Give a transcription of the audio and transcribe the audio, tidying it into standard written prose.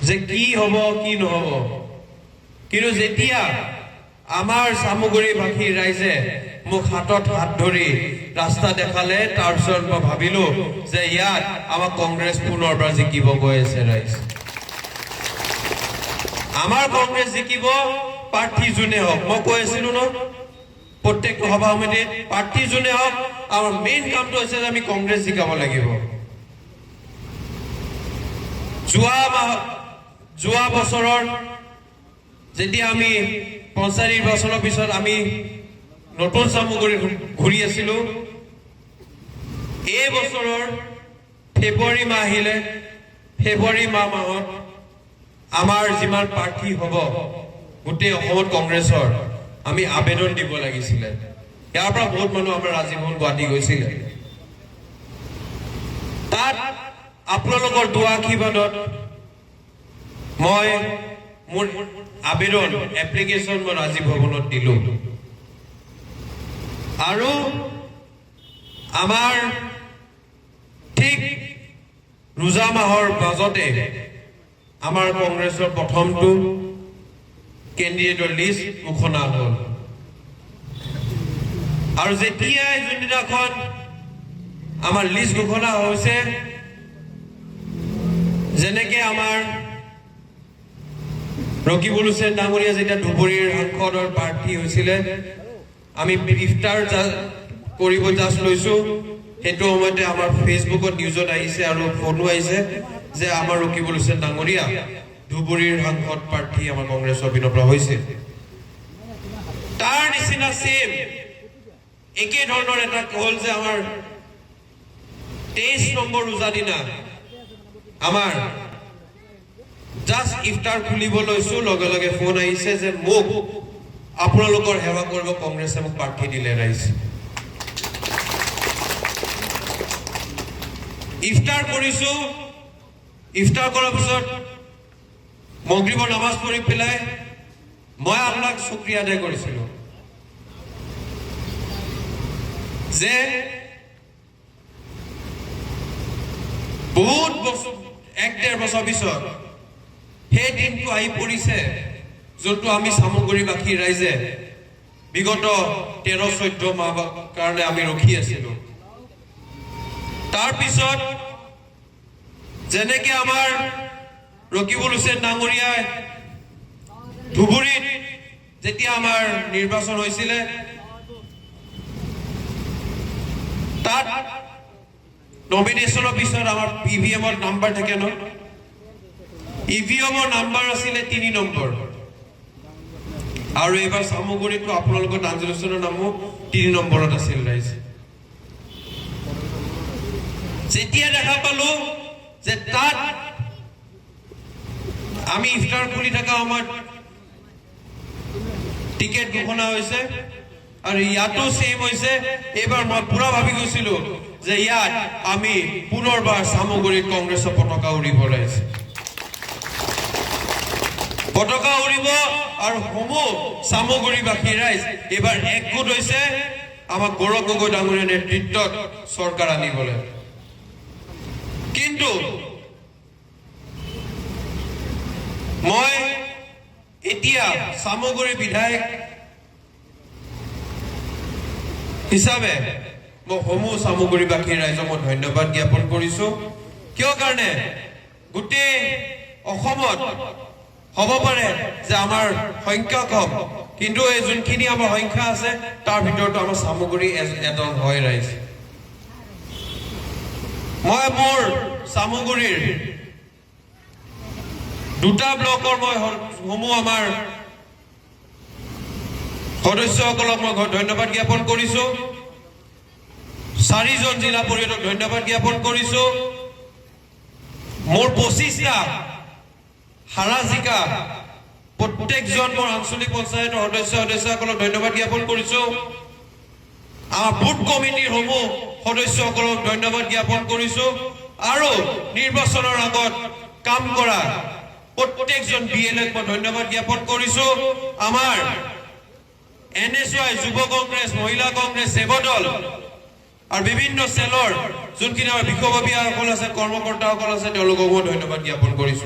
যে কি হব কি নহব, কিন্তু যেতিয়া আমাৰ চামগুৰিবাসী ৰাইজে মোক হাতত হাত ধৰি ৰাস্তা দেখালে, তাৰপিছত মই ভাবিলো যে ইয়াত আমাৰ কংগ্ৰেছ পুনৰবাৰ জিকিব গৈ আছে। ৰাইজ, আমাৰ কংগ্ৰেছ জিকিব, প্ৰাৰ্থী যোনে হওক। মই কৈ আছিলো ন প্ৰত্যেক সভা সমিতিত, প্ৰাৰ্থী যোনে হওক, আমাৰ মেইন কামটো হৈছে যে আমি কংগ্ৰেছ জিকাব লাগিব। যোৱা বছৰৰ যেতিয়া আমি পঞ্চায়ত নিৰ্বাচনৰ পিছত আমি নতুন চামগুৰি ঘূৰি আছিলো, এই বছৰৰ ফেব্ৰুৱাৰী মাহ আহিলে, ফেব্ৰুৱাৰী মাহত আমাৰ যিমান প্ৰাৰ্থী হ'ব গোটেই অসমত কংগ্ৰেছৰ, আমি আবেদন দিব লাগিছিলে। ইয়াৰ পৰা বহুত মানুহ আমাৰ ৰাজীৱন গুৱাহাটী গৈছিলে। তাত আপোনালোকৰ দুৱা আশীৰ্বাদত মই মোৰ আবেদন এপ্লিকেশ্যন মই ৰাজীৱ ভৱনত দিলো, আৰু আমাৰ ঠিক ৰোজা মাহৰ মাজতে আমাৰ কংগ্ৰেছৰ প্ৰথমটো কেণ্ডিডেটৰ লিষ্ট ঘোষণা হ'ল। আৰু যেতিয়াই যোনদিনাখন আমাৰ লিষ্ট ঘোষণা হৈছে, যেনেকে আমাৰ ৰকিবুল হুছেইন ডাঙৰীয়া যেতিয়া ধুবুৰীৰ সাংসদৰ প্ৰাৰ্থী হৈছিলে, আমি ইফতাৰ কৰিব জাষ্ট লৈছো, সেইটো সময়তে আমাৰ ফেচবুকত নিউজত আহিছে আৰু ফোনো আহিছে যে আমাৰ ৰকিবুল হুছেইন ডাঙৰীয়া ধুবুৰীৰ সাংসদ প্ৰাৰ্থী আমাৰ কংগ্ৰেছৰ পিনৰ পৰা হৈছে। তাৰ নিচিনা সেম একে ধৰণৰ এটা হ'ল যে আমাৰ 23 নম্বৰ ৰোজা দিনা আমাৰ জাষ্ট ইফতাৰ খুলিব লৈছো, লগে লগে ফোন আহিছে যে মোক আপোনালোকৰ সেৱা কৰিব কংগ্ৰেছে মোক প্ৰাৰ্থী দিলে। ৰাইজ, ইফতাৰ কৰিছো, ইফতাৰ কৰাৰ পিছত মগৰিবৰ নামাজ পঢ়ি পেলাই মই আপোনাক শুক্ৰিয়া আদায় কৰিছিলো যে বহুত বছৰ, 1-1.5 বছৰ পিছত সেই দিনটো আহি পৰিছে, যোনটো আমি চামগুৰিবাসী ৰাইজে বিগত 13-14 মাহ কাৰণে আমি ৰখি আছিলো। তাৰপিছত যেনেকে আমাৰ ৰকিবুল হুছেইন ডাঙৰীয়াই ধুবুৰীত যেতিয়া আমাৰ নিৰ্বাচন হৈছিলে, তাত নমিনেশ্যনৰ পিছত আমাৰ ইভিএমৰ নাম্বাৰ থাকে ন, ইভিএমৰ নাম্বাৰ আছিলে 3 নম্বৰ, আৰু এইবাৰ চামগুৰিতো আপোনালোকৰ ট্ৰাঞ্জেকশ্যনৰ নামো 3 নম্বৰত আছিল। ৰাইজ, যেতিয়া দেখা পালো যে তাত আমি ইফতাৰ খুলি থকা সময়ত টিকেট ঘোষণা হৈছে, আৰু ইয়াতো সেম হৈছে, এইবাৰ মই পুৰা ভাবি গৈছিলো যে ইয়াত আমি পুনৰবাৰ চামগুৰিত কংগ্ৰেছৰ পতাকা উৰিব। ৰাইজ, পতাকা উৰিব, আৰু সমূহ চামগুৰিবাসী ৰাইজ এইবাৰ একগোট হৈছে আমাক গৌৰৱ গগৈ ডাঙৰীয়াৰ নেতৃত্বত চৰকাৰ আনিবলৈ। কিন্তু মই এতিয়া চামগুৰি বিধায়ক হিচাপে মই সমূহ চামগুৰিবাসী ৰাইজক মই ধন্যবাদ জ্ঞাপন কৰিছো। কিয় কাৰণে গোটেই অসমত হ'ব পাৰে যে আমাৰ সংখ্যা কম, কিন্তু এই যোনখিনি আমাৰ সংখ্যা আছে তাৰ ভিতৰতো আমাৰ চামগুৰি এজন হয়। ৰাইজ, মই মোৰ চামগুৰিৰ 2টা ব্লকৰ মই সমূহ আমাৰ সদস্যসকলক মই ধন্যবাদ জ্ঞাপন কৰিছো, 4জন জিলা পৰিষদক ধন্যবাদ জ্ঞাপন কৰিছো, মোৰ 25টা হাৰা জিকা প্ৰত্যেকজন মোৰ আঞ্চলিক পঞ্চায়তৰ সদস্যসকলক ধন্যবাদ জ্ঞাপন কৰিছো, আমাৰ বুথ কমিটিৰ সমূহ সদস্যসকলক ধন্যবাদ জ্ঞাপন কৰিছো, আৰু নিৰ্বাচনৰ আগত কাম কৰা প্ৰত্যেকজন বিএলএক মই ধন্যবাদ জ্ঞাপন কৰিছো। আমাৰ NSY যুৱ কংগ্ৰেছ, মহিলা কংগ্ৰেছ, সেৱাদল আৰু বিভিন্ন সেলৰ যোনখিনি আমাৰ বিষয়ববীয়াসকল আছে, কৰ্মকৰ্তাসকল আছে, তেওঁলোকক মই ধন্যবাদ জ্ঞাপন কৰিছো।